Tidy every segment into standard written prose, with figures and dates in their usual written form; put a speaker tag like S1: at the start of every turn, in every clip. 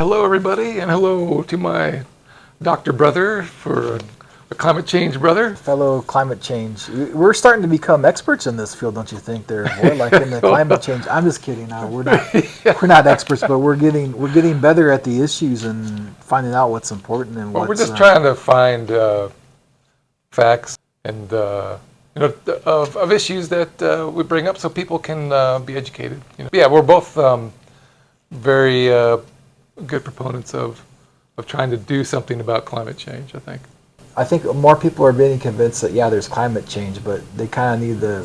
S1: hello everybody, and hello to my doctor brother for a climate change brother.
S2: Fellow climate change. We're starting to become experts in this field, don't you think? There, more like in the climate change. I'm just kidding. No, we're not experts, but we're getting better at the issues and finding out what's important and
S1: we're just trying to find facts and of issues that we bring up so people can be educated. Yeah, we're both very good proponents of trying to do something about climate change, I think
S2: more people are being convinced that, yeah, there's climate change, but they kind of need to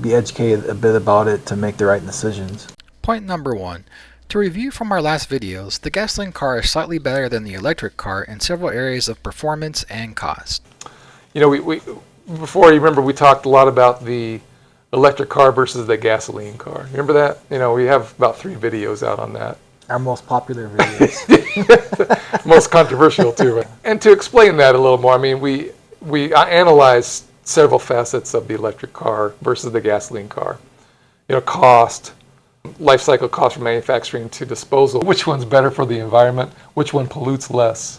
S2: be educated a bit about it to make the right decisions.
S3: Point number 1. To review from our last videos, the gasoline car is slightly better than the electric car in several areas of performance and cost.
S1: We before, you remember, we talked a lot about the electric car versus the gasoline car. Remember that? We have about 3 videos out on that.
S2: Our most popular videos.
S1: Most controversial too. And to explain that a little more, we analyzed several facets of the electric car versus the gasoline car. Cost, life cycle cost from manufacturing to disposal. Which one's better for the environment? Which one pollutes less?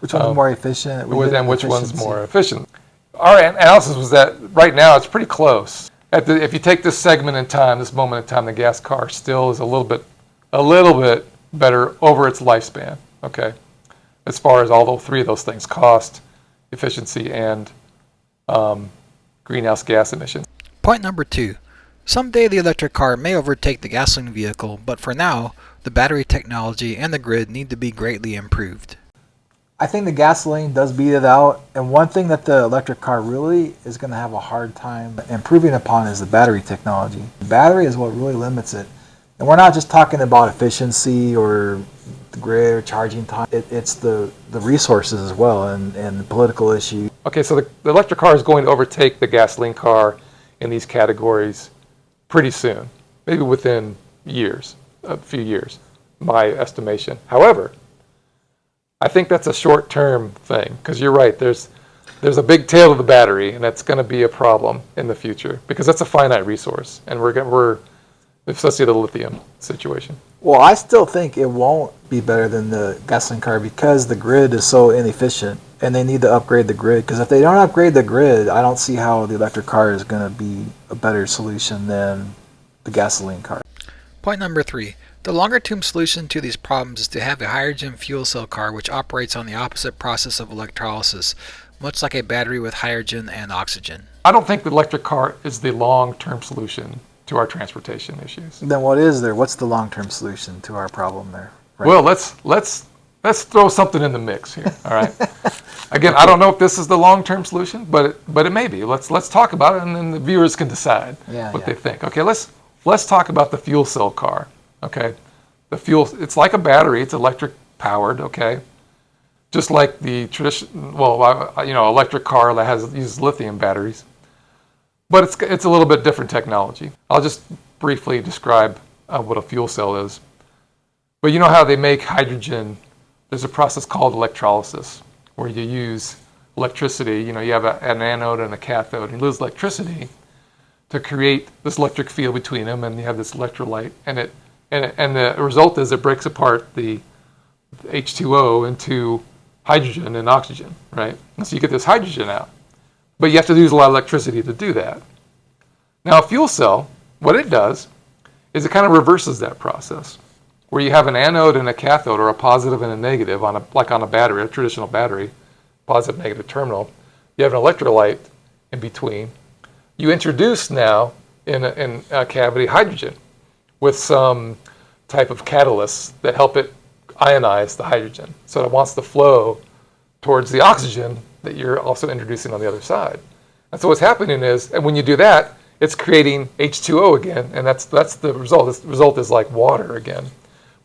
S2: Which one's more efficient?
S1: And which one's more efficient? Our analysis was that right now it's pretty close. If you take this segment in time, this moment in time, the gas car still is a little bit better over its lifespan, okay? As far as all 3 of those things, cost, efficiency, and greenhouse gas emissions.
S3: Point number 2. Someday the electric car may overtake the gasoline vehicle, but for now, the battery technology and the grid need to be greatly improved.
S2: I think the gasoline does beat it out, and one thing that the electric car really is going to have a hard time improving upon is the battery technology. The battery is what really limits it. And we're not just talking about efficiency or the grid or charging time. It's the resources as well and the political issues.
S1: Okay, so the electric car is going to overtake the gasoline car in these categories pretty soon, maybe within a few years, my estimation. However, I think that's a short-term thing, because you're right, there's a big tail to the battery, and that's going to be a problem in the future, because that's a finite resource, and we're especially the lithium situation.
S2: Well, I still think it won't be better than the gasoline car because the grid is so inefficient and they need to upgrade the grid. Because if they don't upgrade the grid, I don't see how the electric car is going to be a better solution than the gasoline car.
S3: Point number 3. The longer-term solution to these problems is to have a hydrogen fuel cell car which operates on the opposite process of electrolysis, much like a battery with hydrogen and oxygen.
S1: I don't think the electric car is the long-term solution to our transportation issues.
S2: Then what is there? What's the long-term solution to our problem there?
S1: Right? Well, let's throw something in the mix here. All right. Again, I don't know if this is the long-term solution, but it may be. Let's talk about it, and then the viewers can decide what they think. Okay, let's talk about the fuel cell car. Okay, it's like a battery. It's electric powered. Okay, just like the electric car that uses lithium batteries. But it's a little bit different technology. I'll just briefly describe what a fuel cell is. But you know how they make hydrogen? There's a process called electrolysis, where you use electricity. You have an anode and a cathode. And you lose electricity to create this electric field between them, and you have this electrolyte. And the result is it breaks apart the H2O into hydrogen and oxygen, right? And so you get this hydrogen out. But you have to use a lot of electricity to do that. Now, a fuel cell, what it does is it kind of reverses that process, where you have an anode and a cathode, or a positive and a negative, like on a battery, a traditional battery, positive, negative terminal. You have an electrolyte in between. You introduce now in a cavity hydrogen with some type of catalysts that help it ionize the hydrogen, so it wants to flow towards the oxygen that you're also introducing on the other side. And so what's happening is, and when you do that, it's creating H2O again, and that's the result. The result is like water again.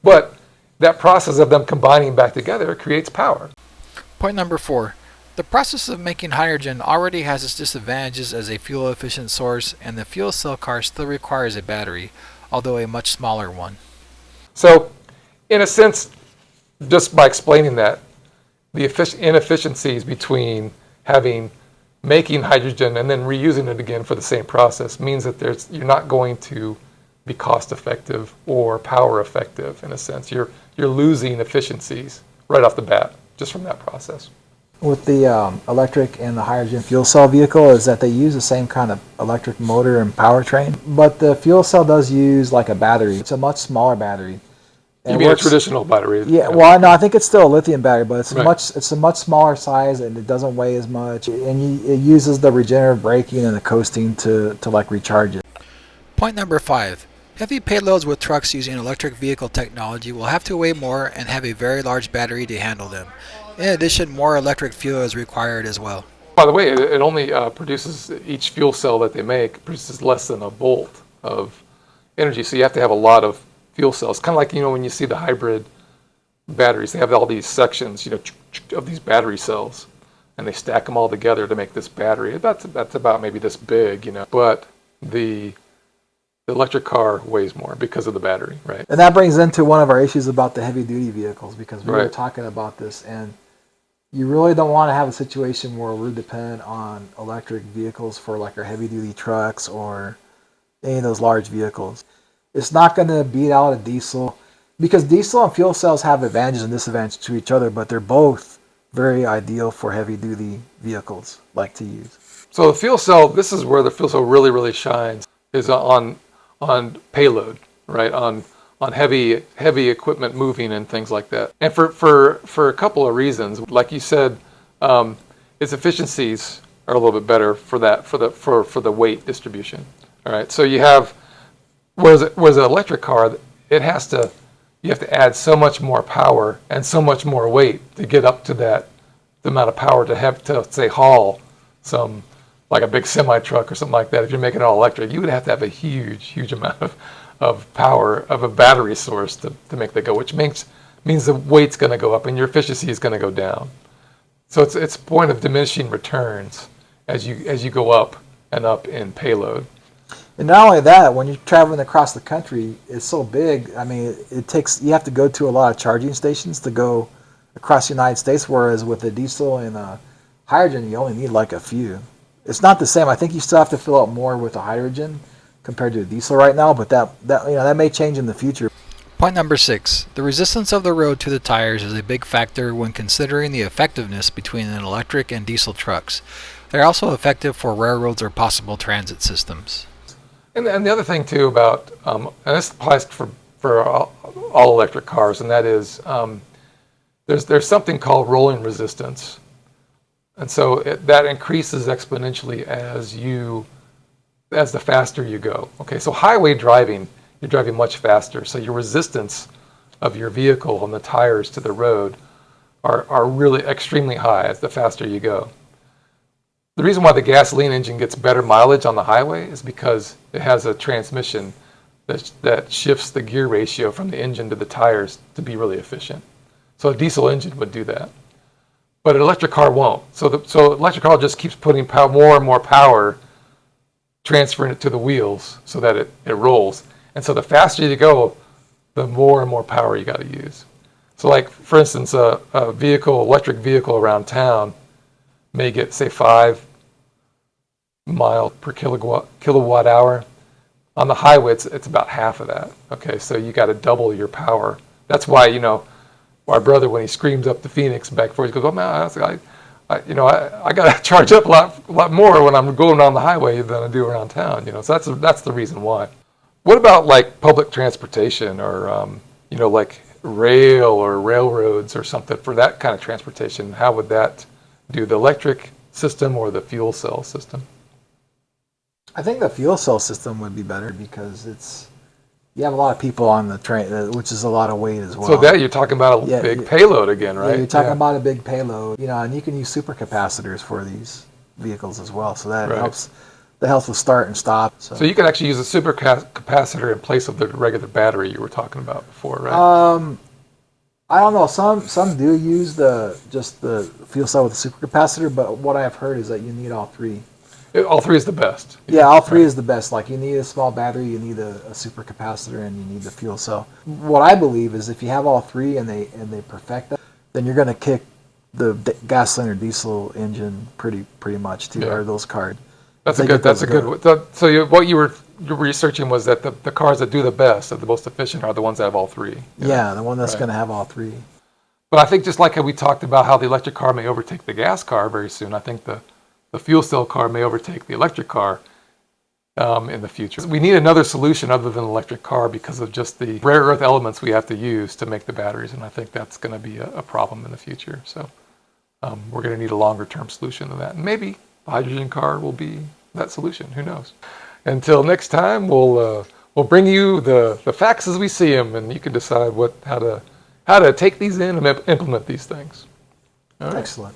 S1: But that process of them combining back together creates power.
S3: Point number 4. The process of making hydrogen already has its disadvantages as a fuel-efficient source, and the fuel cell car still requires a battery, although a much smaller one.
S1: So, in a sense, just by explaining that, the inefficiencies between making hydrogen and then reusing it again for the same process means that you're not going to be cost effective or power effective in a sense. You're you're losing efficiencies right off the bat just from that process.
S2: With the electric and the hydrogen fuel cell vehicle is that they use the same kind of electric motor and powertrain, but the fuel cell does use like a battery. It's a much smaller battery.
S1: You mean a traditional battery?
S2: Yeah, well, no, I think it's still a lithium battery, but it's
S1: Right.
S2: it's a much smaller size and it doesn't weigh as much, and it uses the regenerative braking and the coasting to like recharge it.
S3: Point number 5. Heavy payloads with trucks using electric vehicle technology will have to weigh more and have a very large battery to handle them. In addition, more electric fuel is required as well.
S1: By the way, it only produces, each fuel cell that they make produces less than a volt of energy, so you have to have a lot of fuel cells. Kind of like, when you see the hybrid batteries, they have all these sections, of these battery cells, and they stack them all together to make this battery. That's about maybe this big, but the electric car weighs more because of the battery, right?
S2: And that brings into one of our issues about the heavy duty vehicles, because we were
S1: Right.
S2: talking about this, and you really don't want to have a situation where we're dependent on electric vehicles for like our heavy duty trucks or any of those large vehicles. It's not going to beat out a diesel, because diesel and fuel cells have advantages and disadvantages to each other, but they're both very ideal for heavy duty vehicles like to use.
S1: So the fuel cell, this is where the fuel cell really, really shines, is on payload, right? On heavy equipment moving and things like that. And for a couple of reasons, like you said, its efficiencies are a little bit better for that for the weight distribution. All right. So you have, whereas an electric car, you have to add so much more power and so much more weight to get up to the amount of power to have to, say, haul some, like a big semi truck or something like that. If you're making it all electric, you would have to have a huge amount of power of a battery source to make that go, which means the weight's going to go up and your efficiency is going to go down. So it's a point of diminishing returns as you go up and up in payload.
S2: And not only that, when you're traveling across the country, it's so big. I mean, you have to go to a lot of charging stations to go across the United States, whereas with the diesel and hydrogen, you only need like a few. It's not the same. I think you still have to fill up more with the hydrogen compared to the diesel right now, but that may change in the future.
S3: Point number 6. The resistance of the road to the tires is a big factor when considering the effectiveness between an electric and diesel trucks. They're also effective for railroads or possible transit systems.
S1: And the other thing too about, and this applies for all electric cars, and that is there's something called rolling resistance, and so that increases exponentially as the faster you go. Okay, so highway driving, you're driving much faster, so your resistance of your vehicle on the tires to the road are really extremely high as the faster you go. The reason why the gasoline engine gets better mileage on the highway is because it has a transmission that shifts the gear ratio from the engine to the tires to be really efficient. So a diesel engine would do that, but an electric car won't. So electric car just keeps putting more and more power, transferring it to the wheels so that it rolls. And so the faster you go, the more and more power you got to use. So like, for instance, a electric vehicle around town may get, say, 5 miles per kilowatt hour. On the highway, it's about half of that. Okay, so you got to double your power. That's why, my brother, when he screams up to Phoenix back forth, he goes, "Oh man, I got to charge up a lot more when I'm going on the highway than I do around town." So that's the reason why. What about like public transportation or like rail or railroads or something for that kind of transportation? How would that do, the electric system or the fuel cell system?
S2: I think the fuel cell system would be better because you have a lot of people on the train, which is a lot of weight as well.
S1: So that you're talking about a big payload again, right?
S2: Yeah, you're talking about a big payload, and you can use supercapacitors for these vehicles as well. So that helps. That helps with start and stop. So
S1: you can actually use a supercapacitor in place of the regular battery you were talking about before, right?
S2: I don't know. Some do use just the fuel cell with the supercapacitor, but what I've heard is that you need all three.
S1: All three is the best.
S2: Yeah, all three is the best. Like, you need a small battery, you need a supercapacitor, and you need the fuel cell. What I believe is if you have all three and they perfect that, then you're going to kick the gasoline or diesel engine pretty much too, or those cars.
S1: That's a good. So what you were you're researching was that the cars that do the best, that the most efficient, are the ones that have all three.
S2: Yeah, the one that's
S1: Right.
S2: going to have all three.
S1: But I think just like how we talked about how the electric car may overtake the gas car very soon, I think the fuel cell car may overtake the electric car in the future. We need another solution other than an electric car because of just the rare earth elements we have to use to make the batteries, and I think that's going to be a problem in the future. So we're going to need a longer term solution to that. And maybe the hydrogen car will be that solution. Who knows? Until next time, we'll bring you the facts as we see them, and you can decide how to take these in and implement these things. All right.
S2: Excellent.